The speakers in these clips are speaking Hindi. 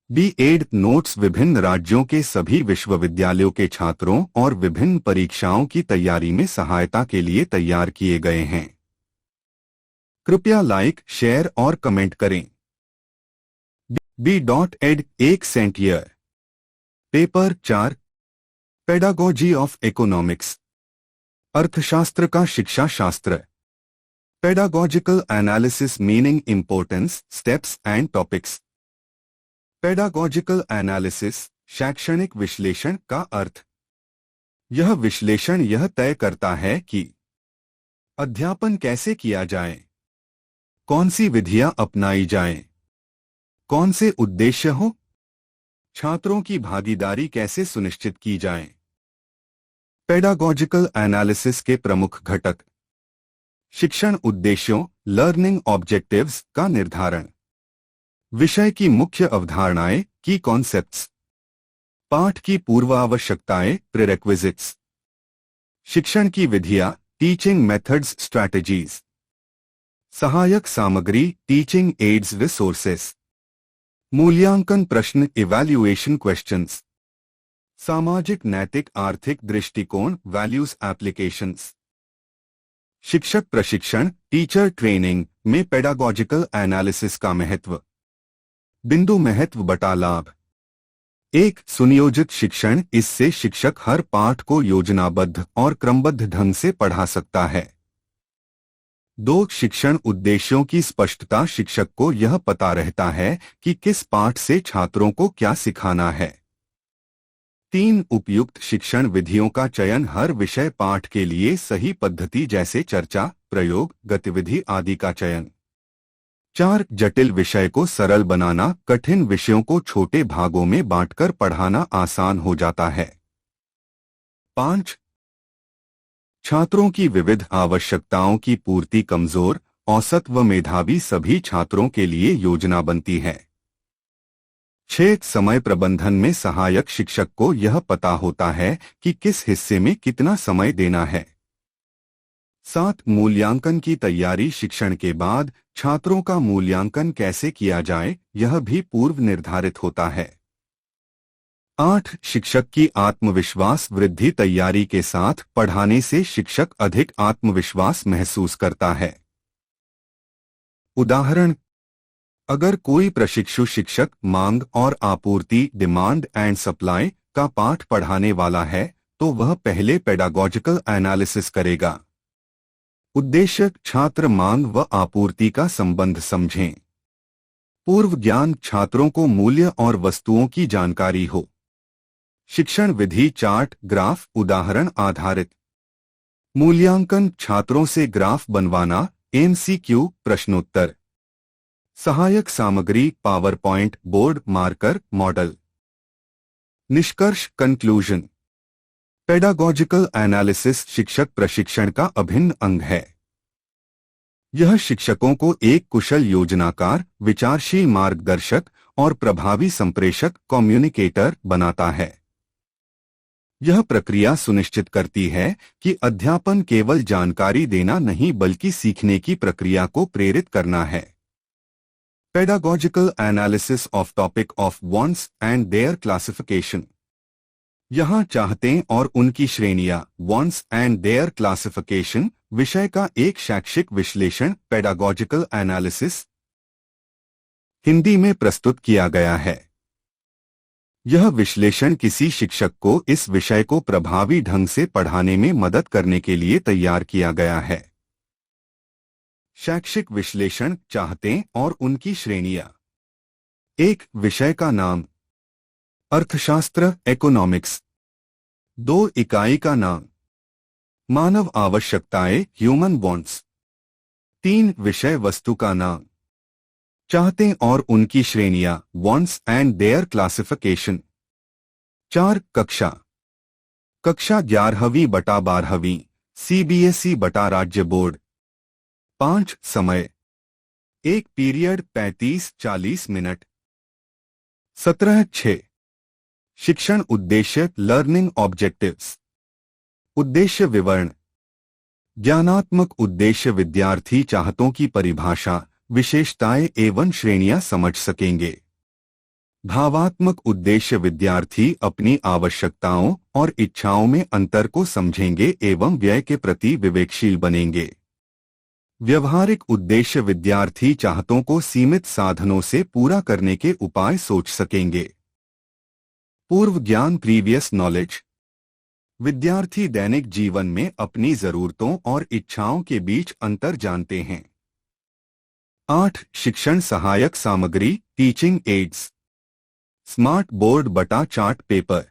बी.एड नोट्स विभिन्न राज्यों के सभी विश्वविद्यालयों के छात्रों और विभिन्न परीक्षाओं की तैयारी में सहायता के लिए तैयार किए गए हैं। कृपया लाइक, शेयर और कमेंट करें। बी.एड 1 सेंट year. Paper 4 pedagogy of economics, अर्थशास्त्र का शिक्षा शास्त्र। Pedagogical analysis meaning importance, steps and topics. Pedagogical analysis शैक्षणिक विश्लेषण का अर्थ। यह विश्लेषण यह तय करता है कि अध्यापन कैसे किया जाए, कौन सी विधियां अपनाई जाएं, कौन से उद्देश्य हो, छात्रों की भागीदारी कैसे सुनिश्चित की जाए। पेडागोजिकल एनालिसिस के प्रमुख घटक। शिक्षण उद्देश्यों लर्निंग ऑब्जेक्टिव्स का निर्धारण, विषय की मुख्य अवधारणाएं की कॉन्सेप्ट्स, पाठ की पूर्वावश्यकताएं प्रीरेक्विजिट्स, शिक्षण की विधियां टीचिंग मेथड्स स्ट्रैटेजीज, सहायक सामग्री टीचिंग एड्स रिसोर्सेस, मूल्यांकन प्रश्न इवैल्यूएशन क्वेश्चंस, सामाजिक नैतिक आर्थिक दृष्टिकोण वैल्यूज एप्लीकेशंस। शिक्षक प्रशिक्षण टीचर ट्रेनिंग में पेडागोजिकल एनालिसिस का महत्व। बिंदु महत्व बटा लाभ। 1. सुनियोजित शिक्षण, इससे शिक्षक हर पाठ को योजनाबद्ध और क्रमबद्ध ढंग से पढ़ा सकता है। 2. शिक्षण उद्देश्यों की स्पष्टता, शिक्षक को यह पता रहता है कि किस पाठ से छात्रों को क्या सिखाना है। 3. उपयुक्त शिक्षण विधियों का चयन, हर विषय पाठ के लिए सही पद्धति जैसे चर्चा, प्रयोग, गतिविधि आदि का चयन। 4. जटिल विषय को सरल बनाना, कठिन विषयों को छोटे भागों में बांटकर पढ़ाना आसान हो जाता है। 5. छात्रों की विविध आवश्यकताओं की पूर्ति, कमजोर, औसत व मेधावी सभी छात्रों के लिए योजना बनती है। 6. समय प्रबंधन में सहायक शिक्षक को यह पता होता है कि किस हिस्से में कितना समय देना है। 7. मूल्यांकन की तैयारी, शिक्षण के बाद छात्रों का मूल्यांकन कैसे किया जाए यह भी पूर्व निर्धारित होता है। 8. शिक्षक की आत्मविश्वास वृद्धि, तैयारी के साथ पढ़ाने से शिक्षक अधिक आत्मविश्वास महसूस करता है। उदाहरण, अगर कोई प्रशिक्षु शिक्षक मांग और आपूर्ति डिमांड एंड सप्लाई का पाठ पढ़ाने वाला है तो वह पहले पेडागोजिकल एनालिसिस करेगा। उद्देश्य, छात्र मांग व आपूर्ति का संबंध समझें। पूर्व ज्ञान, छात्रों को मूल्य और वस्तुओं की जानकारी हो। शिक्षण विधि चार्ट, ग्राफ, उदाहरण आधारित। मूल्यांकन, छात्रों से ग्राफ बनवाना, एमसीक्यू, प्रश्नोत्तर। सहायक सामग्री, power point, board, marker, model. निष्कर्ष, कंक्लूजन। पेडागोजिकल एनालिसिस शिक्षक प्रशिक्षण का अभिन्न अंग है। यह शिक्षकों को एक कुशल योजनाकार, विचारशील मार्गदर्शक और प्रभावी संप्रेषक कम्युनिकेटर बनाता है। यह प्रक्रिया सुनिश्चित करती है कि अध्यापन केवल जानकारी देना नहीं बल्कि सीखने की प्रक्रिया को प्रेरित करना है। Pedagogical analysis of topic of wants and there classification. यहाँ चाहते और उनकी श्रेणियां, वांट्स एंड देयर क्लासिफिकेशन, विषय का एक शैक्षिक विश्लेषण पेडागोजिकल एनालिसिस हिंदी में प्रस्तुत किया गया है। यह विश्लेषण किसी शिक्षक को इस विषय को प्रभावी ढंग से पढ़ाने में मदद करने के लिए तैयार किया गया है। शैक्षिक विश्लेषण, चाहते और उनकी श्रेणियां। 1. विषय का नाम, अर्थशास्त्र इकोनॉमिक्स। 2. इकाई का नाम, मानव आवश्यकताएं ह्यूमन वांट्स। 3. विषय वस्तु का नाम, चाहते और उनकी श्रेणियां वांट्स एंड देयर क्लासिफिकेशन। 4. कक्षा, कक्षा 11वीं बटा 12वीं, सीबीएसई बटा राज्य बोर्ड। 5. समय, एक पीरियड 35-40 मिनट। 17.6. शिक्षण उद्देश्य लर्निंग ऑब्जेक्टिव्स। उद्देश्य विवरण, ज्ञानात्मक उद्देश्य, विद्यार्थी चाहतों की परिभाषा, विशेषताएं एवं श्रेणियां समझ सकेंगे। भावात्मक उद्देश्य विद्यार्थी अपनी आवश्यकताओं और इच्छाओं में अंतर को समझेंगे एवं व्यय के प्रति विवेकशील बनेंगे। व्यवहारिक उद्देश्य विद्यार्थी चाहतों को सीमित साधनों से पूरा करने के उपाय सोच सकेंगे। पूर्व ज्ञान प्रीवियस नॉलेज विद्यार्थी दैनिक जीवन में अपनी जरूरतों और इच्छाओं के बीच अंतर जानते हैं। 8 शिक्षण सहायक सामग्री टीचिंग एड्स स्मार्ट बोर्ड बटा chart paper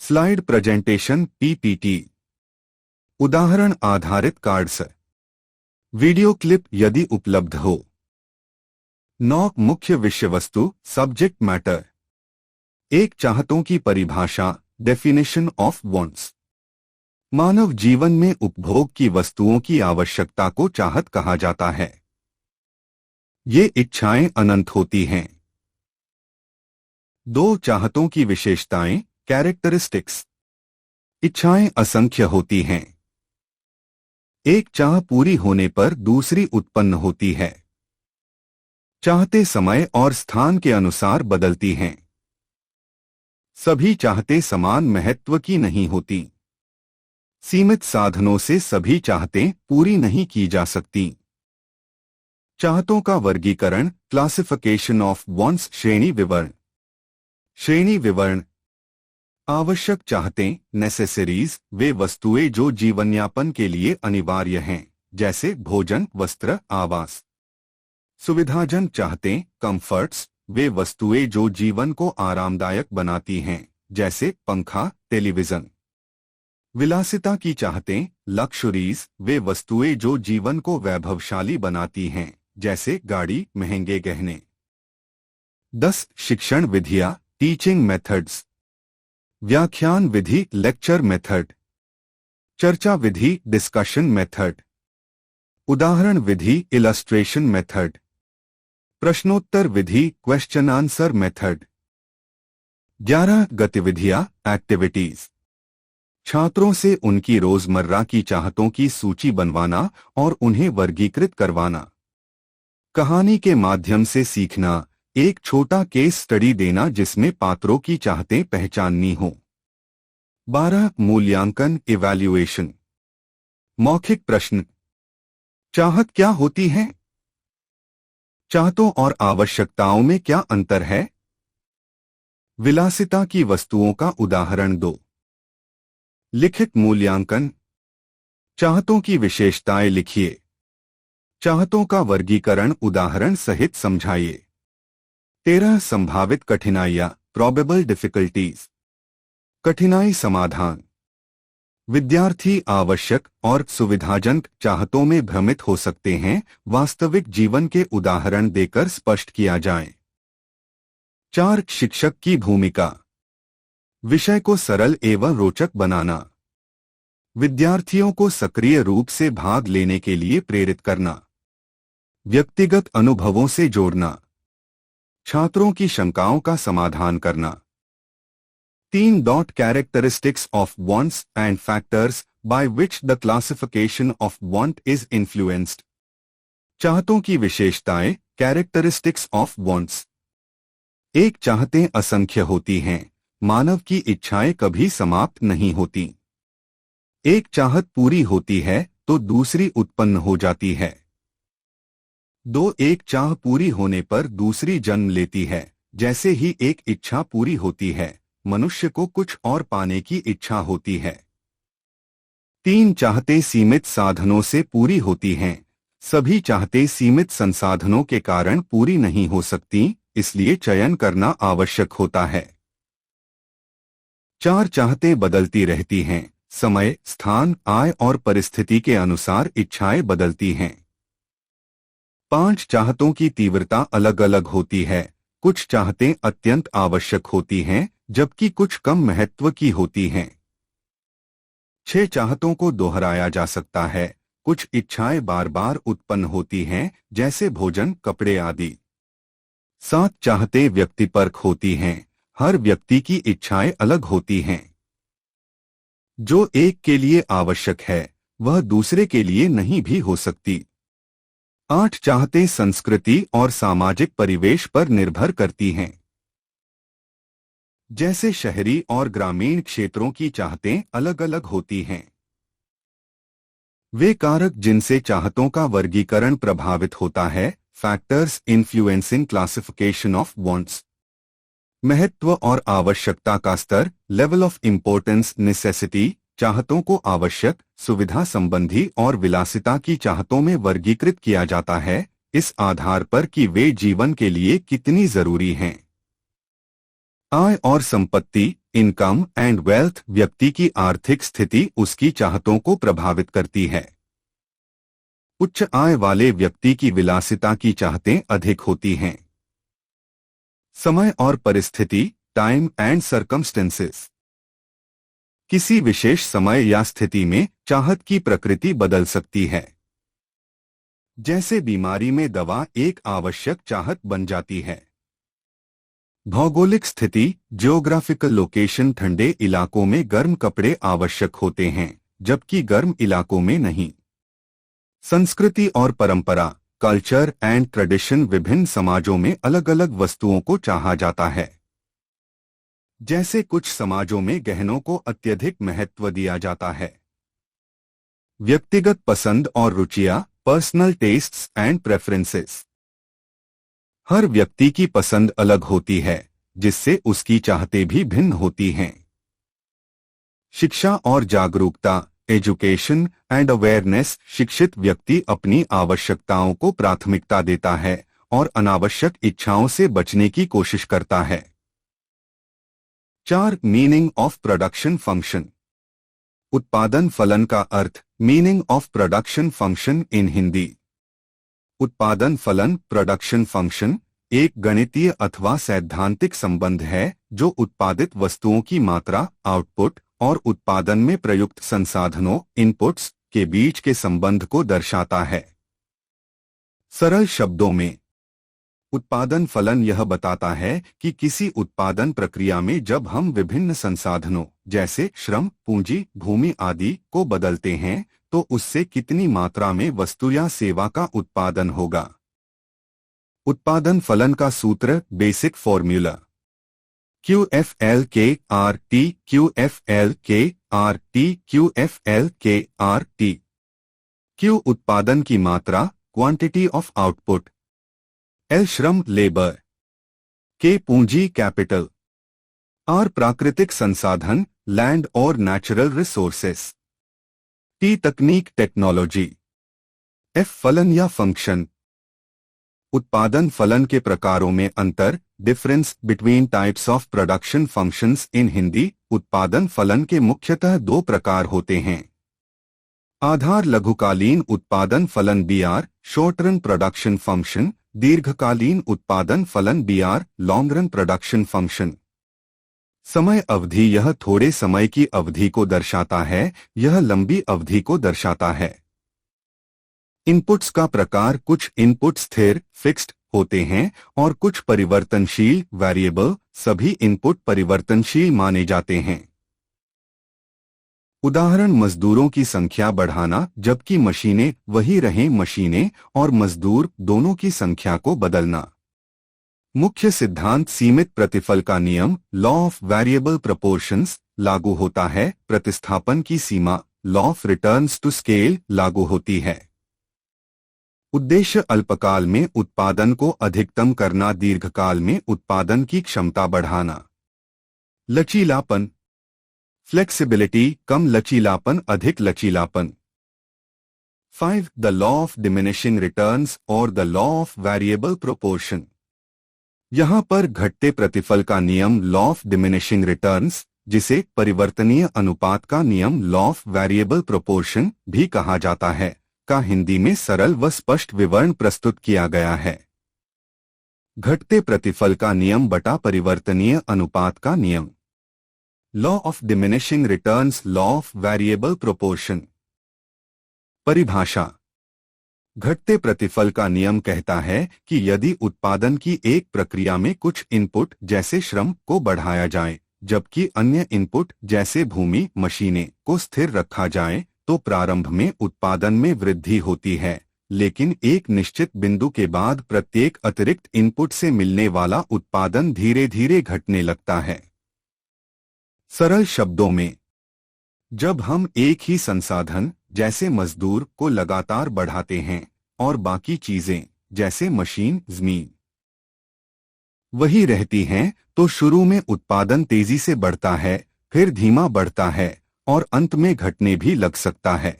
slide presentation PPT उदाहरण आधारित कार्ड्स वीडियो क्लिप यदि उपलब्ध हो। 9 मुख्य विषय वस्तु सब्जेक्ट मैटर 1 चाहतों की परिभाषा डेफिनेशन ऑफ वांट्स मानव जीवन में उपभोग की वस्तुओं की आवश्यकता को चाहत कहा जाता है। ये इच्छाएं अनंत होती हैं। 2 चाहतों की विशेषताएं कैरेक्टरिस्टिक्स इच्छाएं असंख्य होती हैं। एक चाह पूरी होने पर दूसरी उत्पन्न होती है। चाहते समय और स्थान के अनुसार बदलती हैं। सभी चाहते समान महत्व की नहीं होती। सीमित साधनों से सभी चाहतें पूरी नहीं की जा सकती। चाहतों का वर्गीकरण क्लासिफिकेशन ऑफ वांट्स श्रेणी विवरण आवश्यक चाहतें नेसेसरीज वे वस्तुएं जो जीवनयापन के लिए अनिवार्य हैं, जैसे भोजन वस्त्र आवास। सुविधाजनक चाहतें कंफर्ट्स वे वस्तुएं जो जीवन को आरामदायक बनाती हैं, जैसे पंखा टेलीविजन। विलासिता की चाहतें लक्सुरीज वे वस्तुएं जो जीवन को वैभवशाली बनाती हैं, जैसे गाड़ी महंगे गहने। 10 शिक्षण विधियां टीचिंग मेथड्स व्याख्यान विधि लेक्चर मेथड चर्चा विधि डिस्कशन मेथड उदाहरण विधि इलस्ट्रेशन मेथड प्रश्नोत्तर विधि क्वेश्चन आंसर मेथड। 11 गतिविधियां एक्टिविटीज छात्रों से उनकी रोजमर्रा की चाहतों की सूची बनवाना और उन्हें वर्गीकृत करवाना। कहानी के माध्यम से सीखना एक छोटा केस स्टडी देना जिसमें पात्रों की चाहतें पहचाननी हो। 12 मूल्यांकन इवैल्यूएशन मौखिक प्रश्न चाहत क्या होती है? चाहतों और आवश्यकताओं में क्या अंतर है? विलासिता की वस्तुओं का उदाहरण दो। लिखित मूल्यांकन चाहतों की विशेषताएं लिखिए। चाहतों का वर्गीकरण उदाहरण सहित समझाइए। 13 संभावित कठिनाइयां प्रोबेबल डिफिकल्टीज कठिनाई समाधान विद्यार्थी आवश्यक और सुविधाजनक चाहतों में भ्रमित हो सकते हैं, वास्तविक जीवन के उदाहरण देकर स्पष्ट किया जाए। 4 शिक्षक की भूमिका विषय को सरल एवं रोचक बनाना विद्यार्थियों को सक्रिय रूप से भाग लेने के लिए प्रेरित करना व्यक्तिगत अनुभवों से जोड़ना छात्रों की शंकाओं का समाधान करना। 3 characteristics of wants and factors by which the classification of want is influenced चाहतों की विशेषताएं कैरेक्टरिस्टिक्स ऑफ वांट्स। एक चाहतें असंख्य होती हैं, मानव की इच्छाएं कभी समाप्त नहीं होती। एक चाहत पूरी होती है तो दूसरी उत्पन्न हो जाती है। 2 एक चाह पूरी होने पर दूसरी जन्म लेती है। जैसे ही एक इच्छा पूरी होती है, मनुष्य को कुछ और पाने की इच्छा होती है। 3 चाहतें सीमित साधनों से पूरी होती हैं। सभी चाहतें सीमित संसाधनों के कारण पूरी नहीं हो सकती, इसलिए चयन करना आवश्यक होता है। 4 चाहतें बदलती रहती हैं। समय, स्थान, आय और परिस्थिति के अनुसार इच्छाएं बदलती हैं। 5 चाहतों की तीव्रता अलग अलग होती है। कुछ चाहतें अत्यंत आवश्यक होती हैं, जबकि कुछ कम महत्व की होती हैं। 6 चाहतों को दोहराया जा सकता है। कुछ इच्छाएं बार बार उत्पन्न होती हैं, जैसे भोजन, कपड़े आदि। 7 चाहतें व्यक्तिपरक होती हैं। हर व्यक्ति की इच्छाएं अलग होती हैं। जो एक के लिए आवश्यक है, वह दूसरे के लिए नहीं भी हो सकती। 8 चाहतें संस्कृति और सामाजिक परिवेश पर निर्भर करती हैं। जैसे शहरी और ग्रामीण क्षेत्रों की चाहतें अलग अलग होती हैं। वे कारक जिनसे चाहतों का वर्गीकरण प्रभावित होता है, factors influencing classification of wants. महत्व और आवश्यकता का स्तर, लेवल ऑफ इम्पोर्टेंस नेसेसिटी, चाहतों को आवश्यक, सुविधा संबंधी और विलासिता की चाहतों में वर्गीकृत किया जाता है, इस आधार पर कि वे जीवन के लिए कितनी जरूरी हैं। आय और संपत्ति, इनकम एंड वेल्थ, व्यक्ति की आर्थिक स्थिति उसकी चाहतों को प्रभावित करती है। उच्च आय वाले व्यक्ति की विलासिता की चाहतें अधिक होती हैं। समय और परिस्थिति, टाइम एंड सर्कमस्टेंसेस, किसी विशेष समय या स्थिति में चाहत की प्रकृति बदल सकती है। जैसे बीमारी में दवा एक आवश्यक चाहत बन जाती है। भौगोलिक स्थिति, जियोग्राफिकल लोकेशन, ठंडे इलाकों में गर्म कपड़े आवश्यक होते हैं, जबकि गर्म इलाकों में नहीं। संस्कृति और परंपरा, कल्चर एंड ट्रेडिशन, विभिन्न समाजों में अलग अलग वस्तुओं को चाहा जाता है। जैसे कुछ समाजों में गहनों को अत्यधिक महत्व दिया जाता है। व्यक्तिगत पसंद और रुचियां, पर्सनल टेस्ट्स एंड प्रेफरेंसेस, हर व्यक्ति की पसंद अलग होती है, जिससे उसकी चाहतें भी भिन्न होती हैं। शिक्षा और जागरूकता, एजुकेशन एंड अवेयरनेस, शिक्षित व्यक्ति अपनी आवश्यकताओं को प्राथमिकता देता है और अनावश्यक इच्छाओं से बचने की कोशिश करता है। 4. Meaning of production function. उत्पादन फलन का अर्थ, meaning of production function in Hindi. उत्पादन फलन, प्रोडक्शन फंक्शन, एक गणितीय अथवा सैद्धांतिक संबंध है जो उत्पादित वस्तुओं की मात्रा, आउटपुट, और उत्पादन में प्रयुक्त संसाधनों, इनपुट्स, के बीच के संबंध को दर्शाता है। सरल शब्दों में, उत्पादन फलन यह बताता है कि किसी उत्पादन प्रक्रिया में जब हम विभिन्न संसाधनों जैसे श्रम, पूंजी, भूमि आदि को बदलते हैं तो उससे कितनी मात्रा में वस्तु या सेवा का उत्पादन होगा। उत्पादन फलन का सूत्र, basic formula, QFLK-RT, QFLK-RT, QFLK-RT। Q उत्पादन की मात्रा, क्वांटिटी ऑफ आउटपुट। L श्रम, लेबर। K पूंजी, कैपिटल। R प्राकृतिक संसाधन, लैंड और नेचुरल रिसोर्सेस। T तकनीक, टेक्नोलॉजी। F फलन या फंक्शन। उत्पादन फलन के प्रकारों में अंतर, difference between types of production functions in Hindi. उत्पादन फलन के मुख्यतः दो प्रकार होते हैं। आधार लघुकालीन उत्पादन फलन BR, short run production function. दीर्घकालीन उत्पादन फलन BR, long run production function. समय अवधि, यह थोड़े समय की अवधि को दर्शाता है, यह लंबी अवधि को दर्शाता है। इनपुट्स का प्रकार, कुछ इनपुट स्थिर, फिक्स्ड होते हैं और कुछ परिवर्तनशील, वेरिएबल। सभी इनपुट परिवर्तनशील माने जाते हैं। उदाहरण, मजदूरों की संख्या बढ़ाना जबकि मशीनें वही रहें, मशीनें और मजदूर दोनों की संख्या को बदलना। मुख्य सिद्धांत, सीमित प्रतिफल का नियम, लॉ ऑफ वेरिएबल प्रोपोर्शंस, लागू होता है। प्रतिस्थापन की सीमा, law of returns to scale, लागू होती है। उद्देश्य, अल्पकाल में उत्पादन को अधिकतम करना, दीर्घकाल में उत्पादन की क्षमता बढ़ाना। लचीलापन, फ्लेक्सिबिलिटी, कम लचीलापन, अधिक लचीलापन। 5. The law of diminishing returns और the law of variable proportion. यहाँ पर घटते प्रतिफल का नियम, लॉ ऑफ डिमिनिशिंग रिटर्न्स, जिसे परिवर्तनीय अनुपात का नियम, लॉ ऑफ वेरिएबल प्रोपोर्शन भी कहा जाता है, का हिंदी में सरल व स्पष्ट विवरण प्रस्तुत किया गया है। घटते प्रतिफल का नियम बटा परिवर्तनीय अनुपात का नियम। Law of diminishing returns, law of variable proportion. परिभाषा, घटते प्रतिफल का नियम कहता है कि यदि उत्पादन की एक प्रक्रिया में कुछ इनपुट जैसे श्रम को बढ़ाया जाए जबकि अन्य इनपुट जैसे भूमि, मशीनें को स्थिर रखा जाए तो प्रारंभ में उत्पादन में वृद्धि होती है, लेकिन एक निश्चित बिंदु के बाद प्रत्येक अतिरिक्त इनपुट से मिलने वाला उत्पादन धीरे धीरे घटने लगता है। सरल शब्दों में, जब हम एक ही संसाधन जैसे मजदूर को लगातार बढ़ाते हैं और बाकी चीजें जैसे मशीन जमीन वही रहती हैं, तो शुरू में उत्पादन तेजी से बढ़ता है, फिर धीमा बढ़ता है और अंत में घटने भी लग सकता है।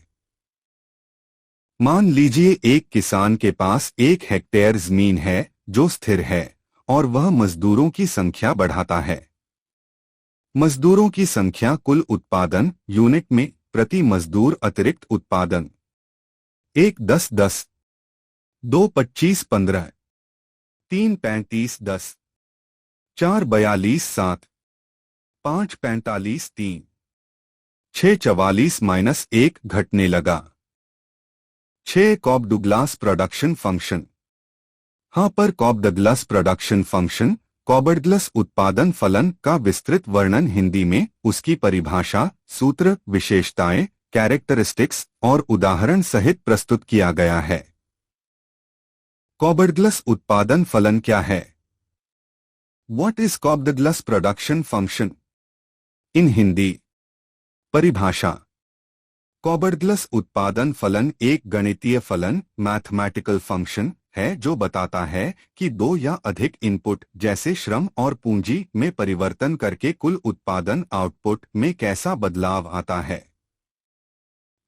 मान लीजिए एक किसान के पास 1 हेक्टेयर जमीन है जो स्थिर है और वह मजदूरों की संख्या बढ़ाता है। मजदूरों की संख्या कुल उत्पादन यूनिट में प्रति मजदूर अतिरिक्त उत्पादन 1 10-10, 2 25-15, 3 35-10, 4 42-7, 5 45-3, 6 44-1 घटने लगा। 6 कॉब डुग्लास प्रोडक्शन फंक्शन। हाँ, पर कॉब डगलस प्रोडक्शन फंक्शन कॉबडग्लस उत्पादन फलन का विस्तृत वर्णन हिंदी में उसकी परिभाषा, सूत्र, विशेषताएं, कैरेक्टरिस्टिक्स और उदाहरण सहित प्रस्तुत किया गया है। कॉबडग्लस उत्पादन फलन क्या है? What is Cobb Douglas production function in Hindi? परिभाषा: कॉबडग्लस उत्पादन फलन एक गणितीय फलन मैथमेटिकल फंक्शन है जो बताता है कि दो या अधिक इनपुट जैसे श्रम और पूंजी में परिवर्तन करके कुल उत्पादन आउटपुट में कैसा बदलाव आता है।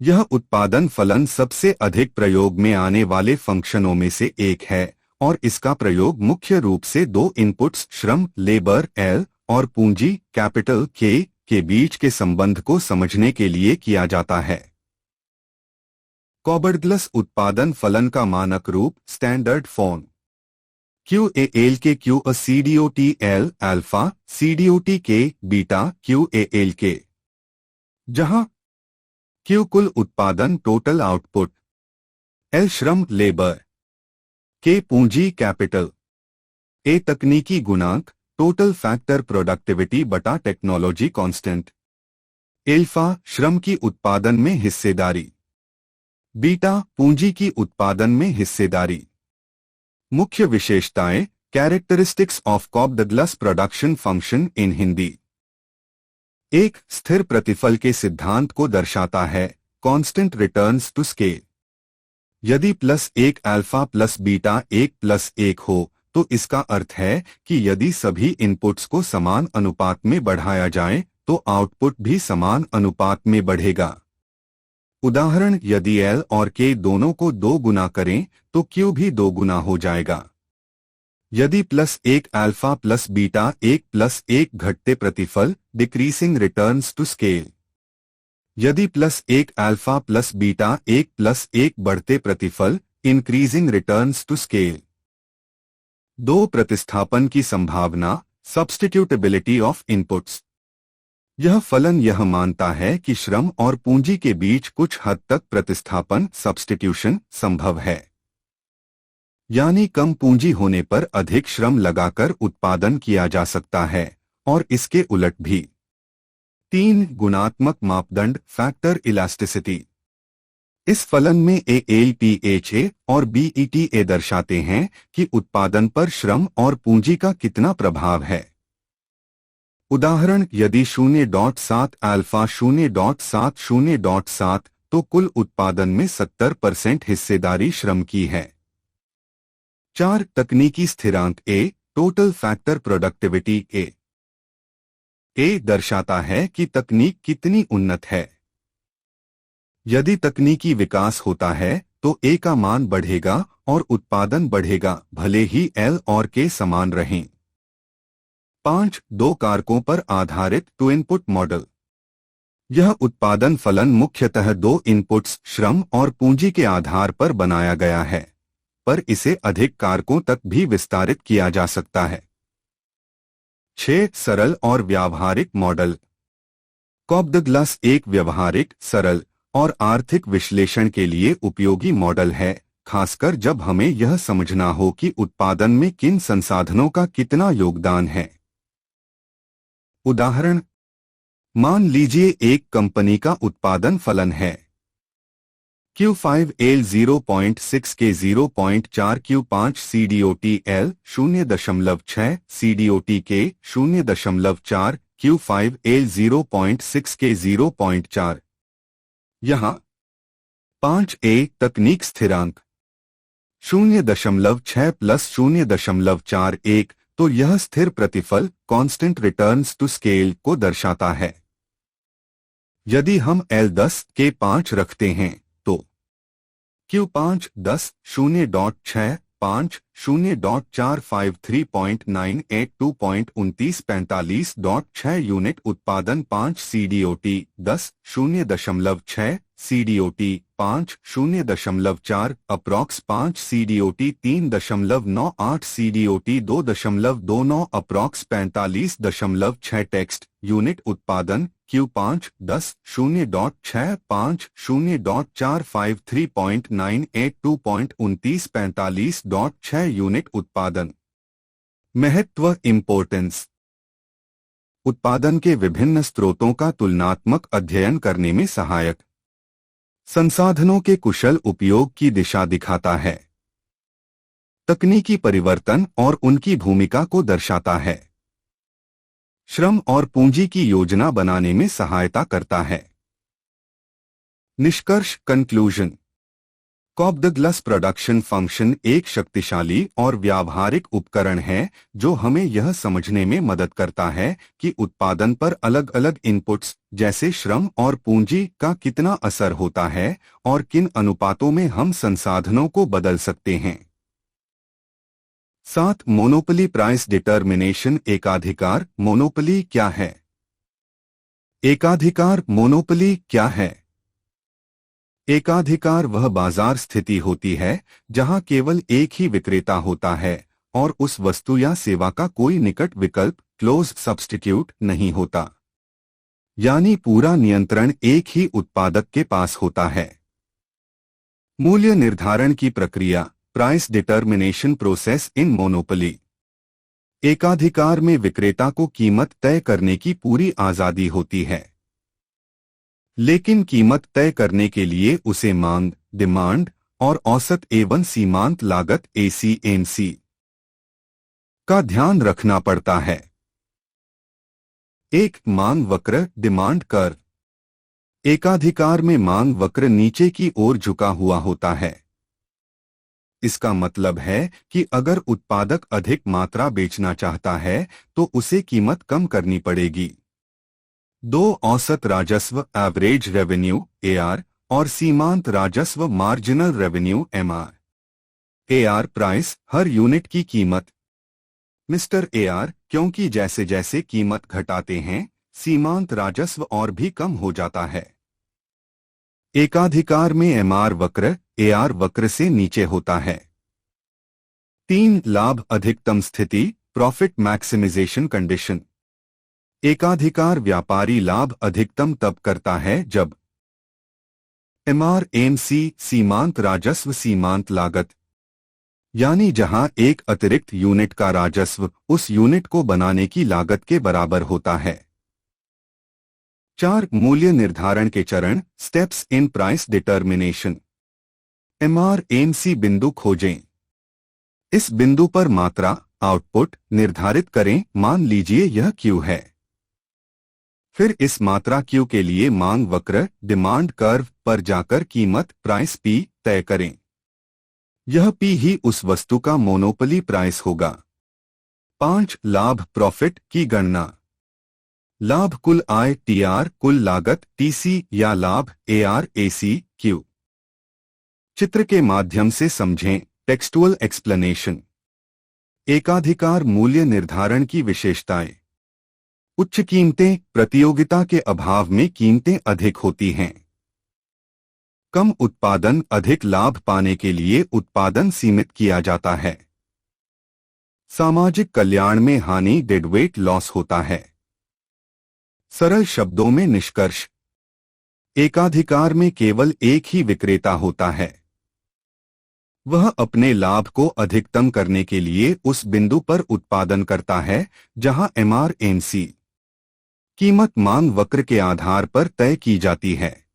यह उत्पादन फलन सबसे अधिक प्रयोग में आने वाले फंक्शनों में से एक है और इसका प्रयोग मुख्य रूप से दो इनपुट्स श्रम लेबर एल और पूंजी कैपिटल के बीच के संबंध को समझने के लिए किया जाता है। कॉबडग्लस उत्पादन फलन का मानक रूप स्टैंडर्ड फॉर्म QAL के Q a CDOT L alpha CDOT के बीटा QAL के, जहां Q कुल उत्पादन टोटल आउटपुट, L श्रम लेबर, K पूंजी कैपिटल, A तकनीकी गुणांक टोटल फैक्टर प्रोडक्टिविटी बटा टेक्नोलॉजी कांस्टेंट, अल्फा श्रम की उत्पादन में हिस्सेदारी, बीटा पूंजी की उत्पादन में हिस्सेदारी। मुख्य विशेषताएं, characteristics of Cobb Douglas production function in Hindi. एक स्थिर प्रतिफल के सिद्धांत को दर्शाता है, कांस्टेंट रिटर्न्स टू स्केल। यदि +1 अल्फा प्लस बीटा 1+1 हो तो इसका अर्थ है कि यदि सभी इनपुट्स को समान अनुपात में बढ़ाया जाए तो आउटपुट भी समान अनुपात में बढ़ेगा। उदाहरण, यदि L और K दोनों को 2 गुना करें तो Q भी 2 गुना हो जाएगा। यदि +1 अल्फा प्लस बीटा 1+1 घटते प्रतिफल डिक्रीसिंग रिटर्न्स टू स्केल। यदि +1 अल्फा प्लस बीटा 1+1 बढ़ते प्रतिफल इंक्रीजिंग रिटर्न्स टू स्केल। 2 प्रतिस्थापन की संभावना सब्स्टिट्यूटेबिलिटी ऑफ इनपुट्स। यह फलन यह मानता है कि श्रम और पूंजी के बीच कुछ हद तक प्रतिस्थापन सब्स्टिट्यूशन संभव है, यानी कम पूंजी होने पर अधिक श्रम लगाकर उत्पादन किया जा सकता है और इसके उलट भी। 3 गुणात्मक मापदंड फैक्टर इलास्टिसिटी। इस फलन में ALPHA और BETA दर्शाते हैं कि उत्पादन पर श्रम और पूंजी का कितना प्रभाव है। उदाहरण, यदि 0.7 अल्फा 0.7 0.7 तो कुल उत्पादन में 70% हिस्सेदारी श्रम की है। 4 तकनीकी स्थिरांक A total factor productivity A दर्शाता है कि तकनीक कितनी उन्नत है। यदि तकनीकी विकास होता है तो A का मान बढ़ेगा और उत्पादन बढ़ेगा, भले ही L और K समान रहें। 5 2 कारकों पर आधारित 2 इनपुट मॉडल। यह उत्पादन फलन मुख्यतः 2 इनपुट्स श्रम और पूंजी के आधार पर बनाया गया है, पर इसे अधिक कारकों तक भी विस्तारित किया जा सकता है। 6 सरल और व्यावहारिक मॉडल। कॉबडग्लस एक व्यावहारिक, सरल और आर्थिक विश्लेषण के लिए उपयोगी मॉडल है, खासकर जब हमें यह समझना हो कि उत्पादन में किन संसाधनों का कितना योगदान है। उदाहरण, मान लीजिए एक कंपनी का उत्पादन फलन है Q5L 0.6 के 0.4 Q5 CDOT L 0.6 CDOT के 0.4 Q5L 0.6 के 0.4। यहाँ 5A तकनीक स्थिरांक 0.6 प्लस 0.41, तो यह स्थिर प्रतिफल कांस्टेंट रिटर्न्स टू स्केल को दर्शाता है। यदि हम L10 के 5 रखते हैं तो Q5 10 0.6 5 0.453.98 2.29 45.6 यूनिट उत्पादन 5 CDOT 10 0.6 CDOT 5 0.4 approx 5 CDOT 3.98 CDOT 2.29 approx 45.6 text unit उत्पादन Q5 10 0.6 5 0.453.98 2.29 45.6 यूनिट उत्पादन। महत्व इम्पोर्टेंस। उत्पादन के विभिन्न स्रोतों का तुलनात्मक अध्ययन करने में सहायक। संसाधनों के कुशल उपयोग की दिशा दिखाता है। तकनीकी परिवर्तन और उनकी भूमिका को दर्शाता है। श्रम और पूंजी की योजना बनाने में सहायता करता है। निष्कर्ष कंक्लूजन। कॉब-डगलस प्रोडक्शन फंक्शन एक शक्तिशाली और व्यावहारिक उपकरण है जो हमें यह समझने में मदद करता है कि उत्पादन पर अलग अलग इनपुट्स जैसे श्रम और पूंजी का कितना असर होता है और किन अनुपातों में हम संसाधनों को बदल सकते हैं। 7 मोनोपोली प्राइस डिटर्मिनेशन। एकाधिकार मोनोपोली क्या है? एकाधिकार मोनोपोली क्या है? एकाधिकार वह बाजार स्थिति होती है जहां केवल एक ही विक्रेता होता है और उस वस्तु या सेवा का कोई निकट विकल्प क्लोज सब्स्टिट्यूट नहीं होता, यानी पूरा नियंत्रण एक ही उत्पादक के पास होता है। मूल्य निर्धारण की प्रक्रिया price determination process in monopoly. एकाधिकार में विक्रेता को कीमत तय करने की पूरी आजादी होती है, लेकिन कीमत तय करने के लिए उसे मांग डिमांड और औसत एवं सीमांत लागत ACMC का ध्यान रखना पड़ता है। एक मांग वक्र डिमांड कर्व। एकाधिकार में मांग वक्र नीचे की ओर झुका हुआ होता है। इसका मतलब है कि अगर उत्पादक अधिक मात्रा बेचना चाहता है तो उसे कीमत कम करनी पड़ेगी। 2 औसत राजस्व एवरेज रेवेन्यू AR और सीमांत राजस्व marginal revenue MR। AR price हर यूनिट की कीमत। मिस्टर AR क्योंकि जैसे जैसे कीमत घटाते हैं सीमांत राजस्व और भी कम हो जाता है। एकाधिकार में MR वक्र AR वक्र से नीचे होता है। 3 लाभ अधिकतम स्थिति प्रॉफिट मैक्सिमाइजेशन कंडीशन। एकाधिकार व्यापारी लाभ अधिकतम तब करता है जब MRMC सीमांत राजस्व सीमांत लागत, यानी जहां एक अतिरिक्त यूनिट का राजस्व उस यूनिट को बनाने की लागत के बराबर होता है। 4 मूल्य निर्धारण के चरण steps in price determination. MRMC बिंदु खोजें। इस बिंदु पर मात्रा आउटपुट निर्धारित करें, मान लीजिए यह Q है। फिर इस मात्रा Q के लिए मांग वक्र डिमांड कर्व पर जाकर कीमत प्राइस P तय करें। यह P ही उस वस्तु का मोनोपोली प्राइस होगा। 5 लाभ प्रॉफिट की गणना। लाभ कुल आय TR, कुल लागत TC या लाभ AR AC Q। चित्र के माध्यम से समझें टेक्सटुअल एक्सप्लेनेशन। एकाधिकार मूल्य निर्धारण की विशेषताएं। उच्च कीमतें प्रतियोगिता के अभाव में कीमतें अधिक होती हैं। कम उत्पादन अधिक लाभ पाने के लिए उत्पादन सीमित किया जाता है। सामाजिक कल्याण में हानि डेडवेट लॉस होता है। सरल शब्दों में निष्कर्ष। एकाधिकार में केवल एक ही विक्रेता होता है। वह अपने लाभ को अधिकतम करने के लिए उस बिंदु पर उत्पादन करता है जहां MRMC कीमत मांग वक्र के आधार पर तय की जाती है।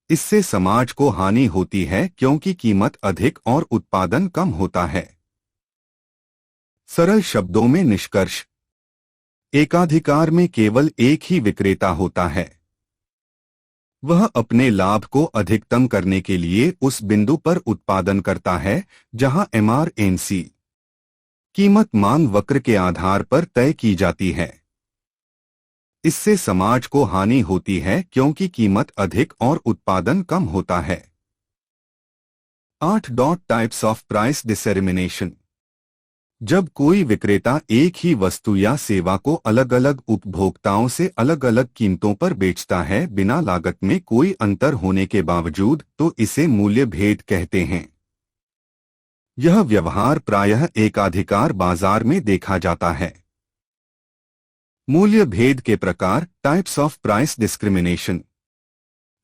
इससे समाज को हानि होती है क्योंकि कीमत अधिक और उत्पादन कम होता है। सरल शब्दों में निष्कर्ष। एकाधिकार में केवल एक ही विक्रेता होता है। वह अपने लाभ को अधिकतम करने के लिए उस बिंदु पर उत्पादन करता है जहां एमआरएनसी कीमत मांग वक्र के आधार पर तय की जाती है। इससे समाज को हानि होती है क्योंकि कीमत अधिक और उत्पादन कम होता है। 8 टाइप्स ऑफ प्राइस डिसक्रिमिनेशन। जब कोई विक्रेता एक ही वस्तु या सेवा को अलग अलग उपभोक्ताओं से अलग अलग कीमतों पर बेचता है बिना लागत में कोई अंतर होने के बावजूद, तो इसे मूल्य भेद कहते हैं। यह व्यवहार प्रायः एकाधिकार बाजार में देखा जाता है। मूल्य भेद के प्रकार, टाइप्स ऑफ प्राइस डिस्क्रिमिनेशन।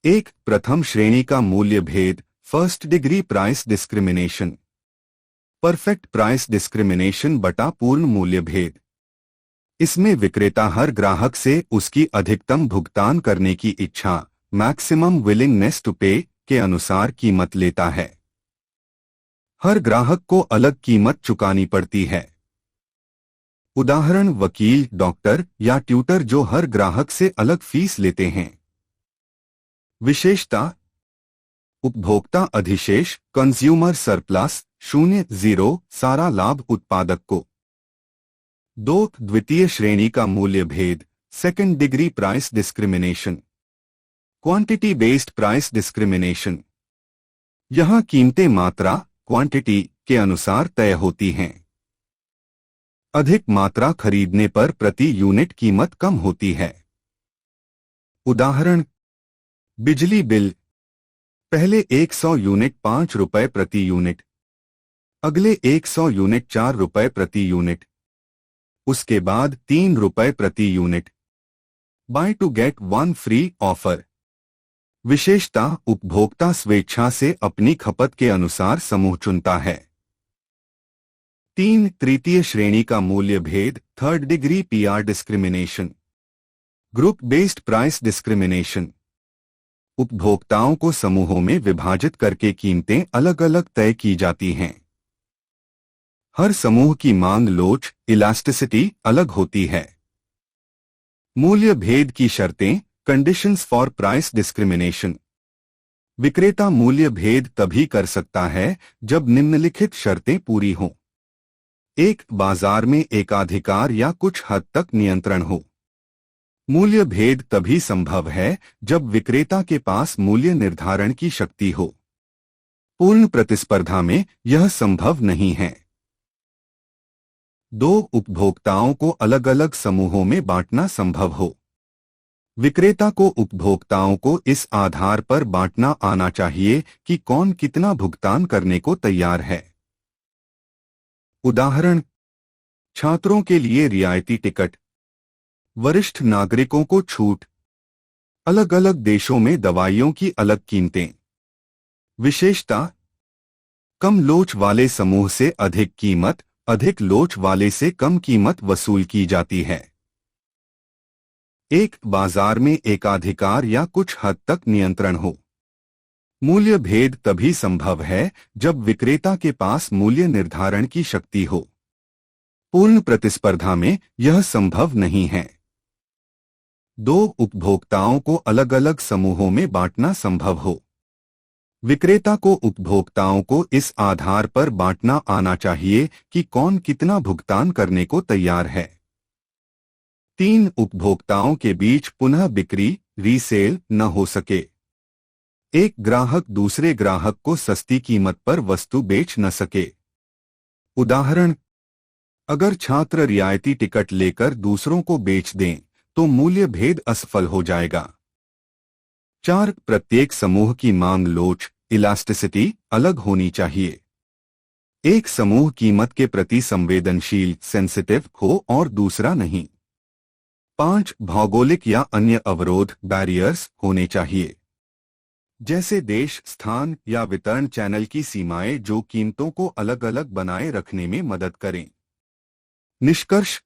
1. प्रथम श्रेणी का मूल्य भेद, first degree price discrimination. Perfect price discrimination बटा पूर्ण मूल्य भेद। इसमें विक्रेता हर ग्राहक से उसकी अधिकतम भुगतान करने की इच्छा, मैक्सिमम विलिंगनेस टू पे, के अनुसार कीमत लेता है। हर ग्राहक को अलग कीमत चुकानी पड़ती है। उदाहरण, वकील, डॉक्टर या ट्यूटर जो हर ग्राहक से अलग फीस लेते हैं। विशेषता, उपभोक्ता अधिशेष, कंज्यूमर सरप्लस, 0 सारा लाभ उत्पादक को। 2. द्वितीय श्रेणी का मूल्य भेद, second degree price discrimination. Quantity based price discrimination. यहां कीमतें मात्रा, क्वांटिटी के अनुसार तय होती हैं। अधिक मात्रा खरीदने पर प्रति यूनिट कीमत कम होती है। उदाहरण, बिजली बिल, पहले 100 यूनिट 5 रुपए प्रति यूनिट, अगले 100 यूनिट 4 रुपए प्रति यूनिट, उसके बाद 3 रुपए प्रति unit. Buy two get 1 free offer. विशेषता, उपभोक्ता स्वेच्छा से अपनी खपत के अनुसार समूह चुनता है। 3. तृतीय श्रेणी का मूल्य भेद, third degree PR discrimination. Group based price discrimination. उपभोक्ताओं को समूहों में विभाजित करके कीमतें अलग अलग तय की जाती हैं। हर समूह की मांग लोच, इलास्टिसिटी अलग होती है। मूल्य भेद की शर्तें, कंडीशंस फॉर प्राइस डिस्क्रिमिनेशन। विक्रेता मूल्य भेद तभी कर सकता है जब निम्नलिखित शर्तें पूरी हों। 1. बाजार में एकाधिकार या कुछ हद तक नियंत्रण हो। मूल्य भेद तभी संभव है जब विक्रेता के पास मूल्य निर्धारण की शक्ति हो। पूर्ण प्रतिस्पर्धा में यह संभव नहीं है। 2. उपभोक्ताओं को अलग अलग समूहों में बांटना संभव हो। विक्रेता को उपभोक्ताओं को इस आधार पर बांटना आना चाहिए कि कौन कितना भुगतान करने को तैयार है। उदाहरण, छात्रों के लिए रियायती टिकट, वरिष्ठ नागरिकों को छूट, अलग अलग देशों में दवाइयों की अलग कीमतें। विशेषता, कम लोच वाले समूह से अधिक कीमत, अधिक लोच वाले से कम कीमत वसूल की जाती है। 1. बाजार में एकाधिकार या कुछ हद तक नियंत्रण हो। मूल्य भेद तभी संभव है जब विक्रेता के पास मूल्य निर्धारण की शक्ति हो। पूर्ण प्रतिस्पर्धा में यह संभव नहीं है। 2. उपभोक्ताओं को अलग अलग समूहों में बांटना संभव हो। विक्रेता को उपभोक्ताओं को इस आधार पर बांटना आना चाहिए कि कौन कितना भुगतान करने को तैयार है। 3. उपभोक्ताओं के बीच पुनः बिक्री, रीसेल न हो सके। एक ग्राहक दूसरे ग्राहक को सस्ती कीमत पर वस्तु बेच न सके। उदाहरण, अगर छात्र रियायती टिकट लेकर दूसरों को बेच दें तो मूल्य भेद असफल हो जाएगा। 4. प्रत्येक समूह की मांग लोच, इलास्टिसिटी अलग होनी चाहिए। एक समूह कीमत के प्रति संवेदनशील, सेंसिटिव हो और दूसरा नहीं। 5. भौगोलिक या अन्य अवरोध, बैरियर्स होने चाहिए, जैसे देश, स्थान या वितरण चैनल की सीमाएं जो कीमतों को अलग अलग बनाए रखने में मदद करें। निष्कर्ष,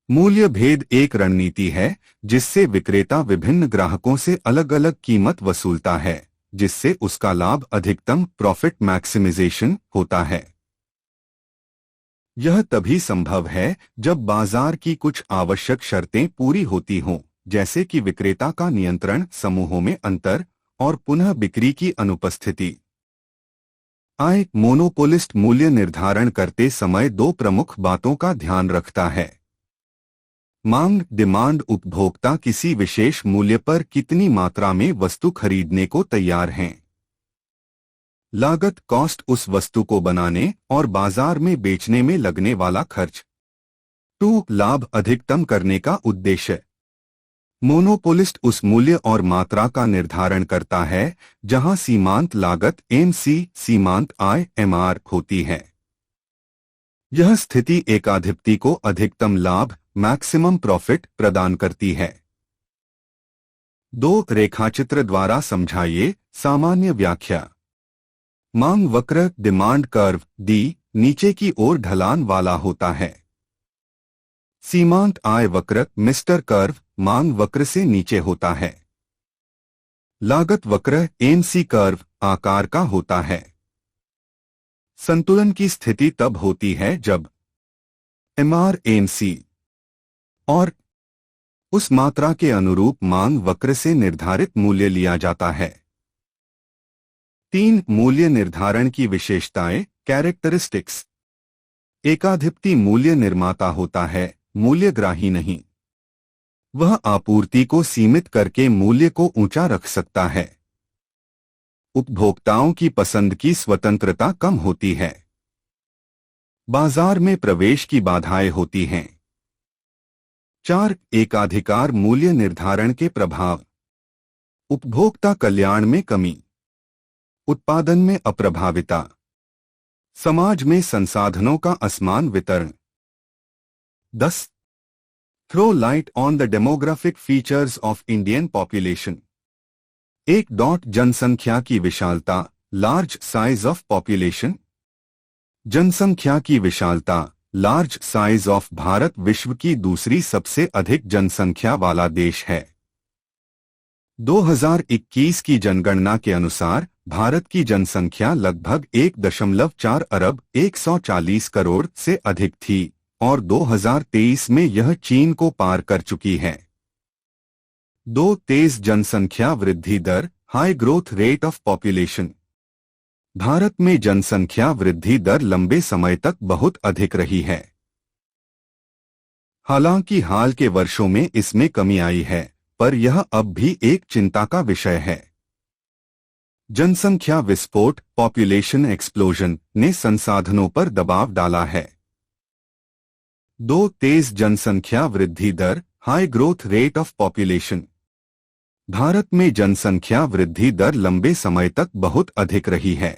मूल्य भेद एक रणनीति है जिससे विक्रेता विभिन्न ग्राहकों से अलग अलग कीमत वसूलता है, जिससे उसका लाभ अधिकतम, प्रॉफिट मैक्सिमाइजेशन होता है। यह तभी संभव है जब बाजार की कुछ आवश्यक शर्तें पूरी होती हों, जैसे कि विक्रेता का नियंत्रण, समूहों में अंतर और पुनः बिक्री की अनुपस्थिति। मोनोपोलिस्ट मूल्य निर्धारण करते समय दो प्रमुख बातों का ध्यान रखता है। मांग, डिमांड, उपभोक्ता किसी विशेष मूल्य पर कितनी मात्रा में वस्तु खरीदने को तैयार हैं। लागत, कॉस्ट, उस वस्तु को बनाने और बाजार में बेचने में लगने वाला खर्च। 2. लाभ अधिकतम करने का उद्देश्य। मोनोपोलिस्ट उस मूल्य और मात्रा का निर्धारण करता है जहां सीमांत लागत MC, सीमांत आय MR होती है। यह स्थिति एकाधिपति को अधिकतम लाभ, मैक्सिमम प्रॉफिट प्रदान करती है। 2. रेखाचित्र द्वारा समझाइए। सामान्य व्याख्या। मांग वक्र, डिमांड कर्व D, नीचे की ओर ढलान वाला होता है। सीमांत आय वक्र, मिस्टर कर्व, मांग वक्र से नीचे होता है। लागत वक्र MC कर्व, आकार का होता है। संतुलन की स्थिति तब होती है जब MR MC और उस मात्रा के अनुरूप मांग वक्र से निर्धारित मूल्य लिया जाता है। 3. मूल्य निर्धारण की विशेषताएं, कैरेक्टरिस्टिक्स। एकाधिपति मूल्य निर्माता होता है, मूल्यग्राही नहीं। वह आपूर्ति को सीमित करके मूल्य को ऊंचा रख सकता है। उपभोक्ताओं की पसंद की स्वतंत्रता कम होती है। बाजार में प्रवेश की बाधाएं होती हैं। 4. एकाधिकार मूल्य निर्धारण के प्रभाव। उपभोक्ता कल्याण में कमी, उत्पादन में अप्रभाविता, समाज में संसाधनों का असमान वितरण। 10. Throw light on the demographic features of Indian population. जनसंख्या की विशालता, लार्ज साइज ऑफ पॉपुलेशन। जनसंख्या की विशालता, लार्ज साइज ऑफ भारत विश्व की दूसरी सबसे अधिक जनसंख्या वाला देश है। 2021 की जनगणना के अनुसार भारत की जनसंख्या लगभग 1.4 अरब 140 करोड़ से अधिक थी और 2023 में यह चीन को पार कर चुकी है। 2. तेज जनसंख्या वृद्धि दर, high growth rate of population. Bharat में जनसंख्या वृद्धि दर लंबे समय तक बहुत अधिक रही है। हालांकि हाल के वर्षों में इसमें कमी आई है, पर यह अब भी एक चिंता का विषय है। जनसंख्या विस्फोट, पॉपुलेशन एक्सप्लोजन, ने संसाधनों पर दबाव डाला है। 2. तेज जनसंख्या वृद्धि दर, high growth rate of population. Bharat में जनसंख्या वृद्धि दर लंबे समय तक बहुत अधिक रही है।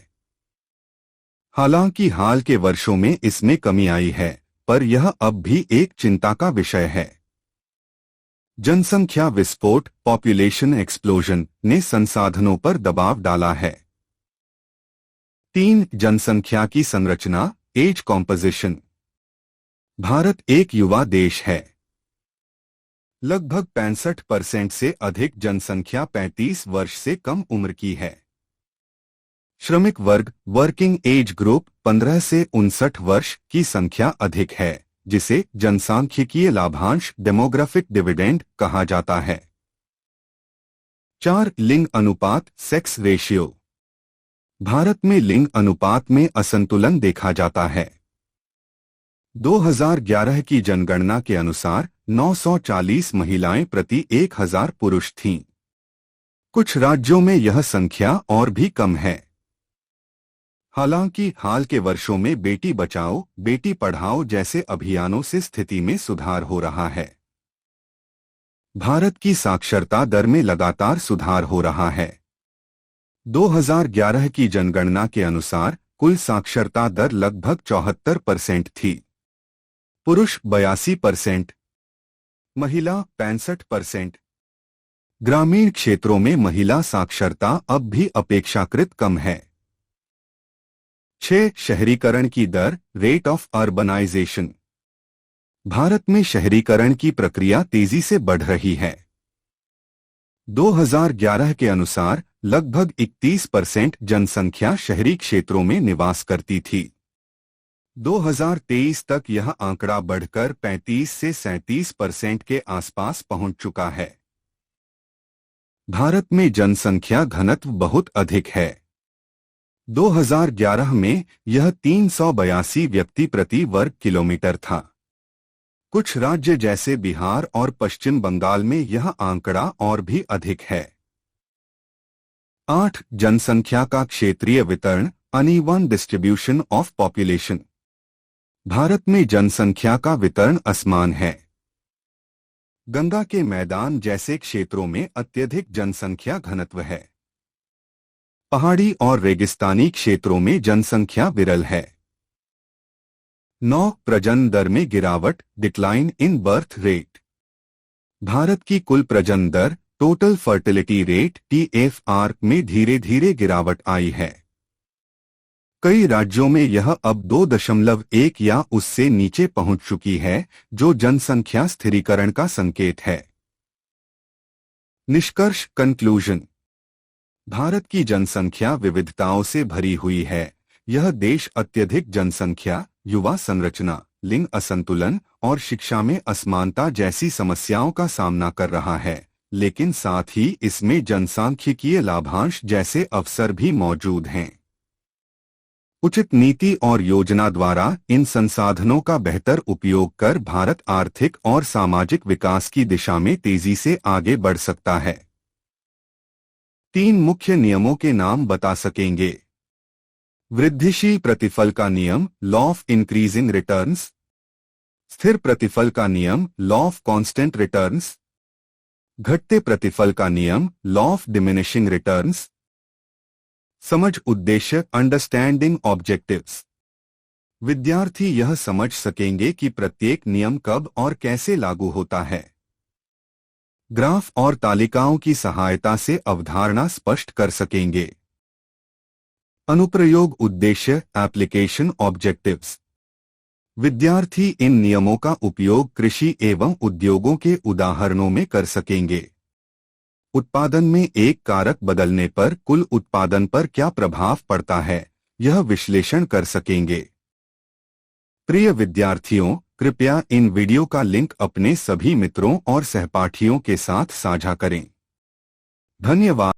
हालांकि हाल के वर्षों में इसमें कमी आई है, पर यह अब भी एक चिंता का विषय है। जनसंख्या विस्फोट, पॉपुलेशन एक्सप्लोजन, ने संसाधनों पर दबाव डाला है। 3. जनसंख्या की संरचना, एज कॉम्पोजिशन। भारत एक युवा देश है। लगभग 65% से अधिक जनसंख्या 35 वर्ष से कम उम्र की है। श्रमिक वर्ग, वर्किंग एज ग्रुप, 15 से 59 वर्ष की संख्या अधिक है, जिसे जनसांख्यिकीय लाभांश, डेमोग्राफिक डिविडेंड, कहा जाता है। 4. लिंग अनुपात, सेक्स रेशियो। भारत में लिंग अनुपात में असंतुलन देखा जाता है। 2011 की जनगणना के अनुसार 940 महिलाएं प्रति 1000 पुरुष थीं। कुछ राज्यों में यह संख्या और भी कम है। हालांकि हाल के वर्षों में बेटी बचाओ, बेटी पढ़ाओ जैसे अभियानों से स्थिति में सुधार हो रहा है। भारत की साक्षरता दर में लगातार सुधार हो रहा है। 2011 की जनगणना के अनुसार कुल साक्षरता दर लगभग 74% थी। पुरुष 82%, महिला 65%। ग्रामीण क्षेत्रों में महिला साक्षरता अब भी अपेक्षाकृत कम है। 6. शहरीकरण की दर, रेट ऑफ अर्बनाइजेशन। भारत में शहरीकरण की प्रक्रिया तेजी से बढ़ रही है। 2011 के अनुसार लगभग 31% जनसंख्या शहरी क्षेत्रों में निवास करती थी। 2023 तक यह आंकड़ा बढ़कर 35 से 37% के आसपास पहुंच चुका है। भारत में जनसंख्या घनत्व बहुत अधिक है। 2011 में यह 382 व्यक्ति प्रति वर्ग किलोमीटर था। कुछ राज्य जैसे बिहार और पश्चिम बंगाल में यह आंकड़ा और भी अधिक है। 8. जनसंख्या का क्षेत्रीय वितरण, uneven distribution of population. Bharat में जनसंख्या का वितरण असमान है। गंगा के मैदान जैसे क्षेत्रों में अत्यधिक जनसंख्या घनत्व है। पहाड़ी और रेगिस्तानी क्षेत्रों में जनसंख्या विरल है। 9. प्रजनन दर में गिरावट, decline in birth rate. Bharat की कुल प्रजनन दर, टोटल फर्टिलिटी रेट TFR में धीरे धीरे गिरावट आई है। कई राज्यों में यह अब 2.1 या उससे नीचे पहुंच चुकी है, जो जनसंख्या स्थिरीकरण का संकेत है। निष्कर्ष, कंक्लूजन। भारत की जनसंख्या विविधताओं से भरी हुई है। यह देश अत्यधिक जनसंख्या, युवा संरचना, लिंग असंतुलन और शिक्षा में असमानता जैसी समस्याओं का सामना कर रहा है, लेकिन साथ ही इसमें जनसांख्यिकीय लाभांश जैसे अवसर भी मौजूद हैं। उचित नीति और योजना द्वारा इन संसाधनों का बेहतर उपयोग कर भारत आर्थिक और सामाजिक विकास की दिशा में तेजी से आगे बढ़ सकता है। 3 मुख्य नियमों के नाम बता सकेंगे? वृद्धिशील प्रतिफल का नियम, लॉ ऑफ इंक्रीजिंग रिटर्न्स। स्थिर प्रतिफल का नियम, लॉ ऑफ कांस्टेंट रिटर्न्स। घटते प्रतिफल का नियम, लॉ ऑफ डिमिनिशिंग रिटर्न्स। समझ उद्देश्य, अंडरस्टैंडिंग ऑब्जेक्टिव्स। विद्यार्थी यह समझ सकेंगे कि प्रत्येक नियम कब और कैसे लागू होता है। ग्राफ और तालिकाओं की सहायता से अवधारणा स्पष्ट कर सकेंगे। अनुप्रयोग उद्देश्य, एप्लीकेशन ऑब्जेक्टिव्स। विद्यार्थी इन नियमों का उपयोग कृषि एवं उद्योगों के उदाहरणों में कर सकेंगे। उत्पादन में एक कारक बदलने पर कुल उत्पादन पर क्या प्रभाव पड़ता है, यह विश्लेषण कर सकेंगे। प्रिय विद्यार्थियों, कृपया इन वीडियो का लिंक अपने सभी मित्रों और सहपाठियों के साथ साझा करें। धन्यवाद।